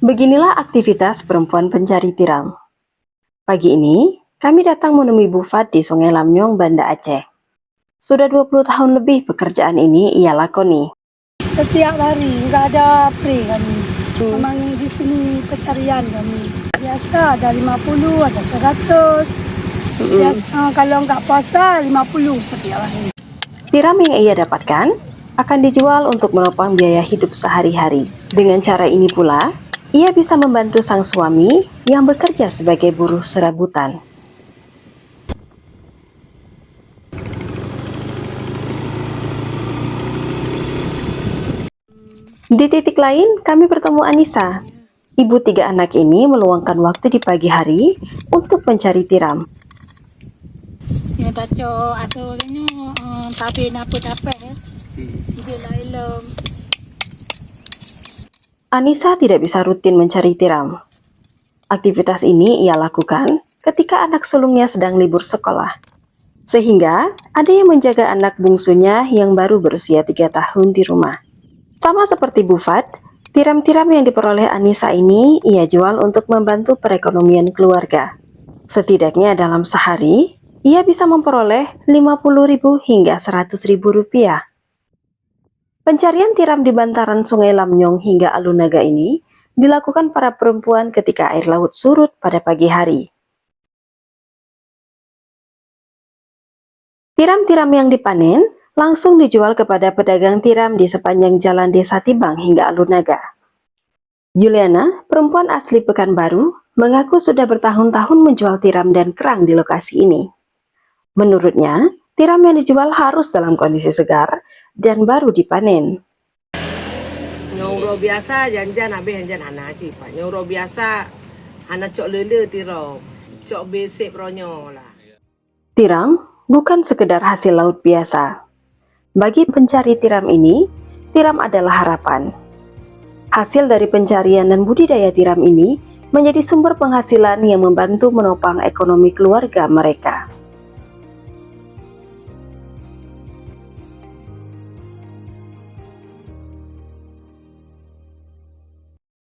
Beginilah aktivitas perempuan pencari tiram. Pagi ini, kami datang menemui Bu Fat di Sungai Lamnyong, Banda Aceh. Sudah 20 tahun lebih pekerjaan ini ia lakoni. Setiap hari, nggak ada pre kami. Memang di sini pencarian kami. Biasa ada 50, ada 100. Kalau nggak puasa, 50 setiap hari. Tiram yang ia dapatkan akan dijual untuk menopang biaya hidup sehari-hari. Dengan cara ini pula, ia bisa membantu sang suami yang bekerja sebagai buruh serabutan. Di titik lain, kami bertemu Anissa. Ibu 3 anak ini meluangkan waktu di pagi hari untuk mencari tiram. Yang tak cok asalnya tapi napa ya. Dia lain. Anissa tidak bisa rutin mencari tiram. Aktivitas ini ia lakukan ketika anak sulungnya sedang libur sekolah. Sehingga ada yang menjaga anak bungsunya yang baru berusia 3 tahun di rumah. Sama seperti Bu Fat, tiram-tiram yang diperoleh Anissa ini ia jual untuk membantu perekonomian keluarga. Setidaknya dalam sehari, ia bisa memperoleh 50.000 hingga 100.000 rupiah. Pencarian tiram di bantaran Sungai Lamnyong hingga Alunaga ini dilakukan para perempuan ketika air laut surut pada pagi hari. Tiram-tiram yang dipanen langsung dijual kepada pedagang tiram di sepanjang jalan Desa Tibang hingga Alunaga. Juliana, perempuan asli Pekanbaru, mengaku sudah bertahun-tahun menjual tiram dan kerang di lokasi ini. Menurutnya, tiram yang dijual harus dalam kondisi segar dan baru dipanen. Nyoro biasa janjan habis janjan anak cik pak. Nyoro biasa anak cok lele tiram. Cok besek ronyo lah. Tiram bukan sekedar hasil laut biasa. Bagi pencari tiram ini, tiram adalah harapan. Hasil dari pencarian dan budidaya tiram ini menjadi sumber penghasilan yang membantu menopang ekonomi keluarga mereka.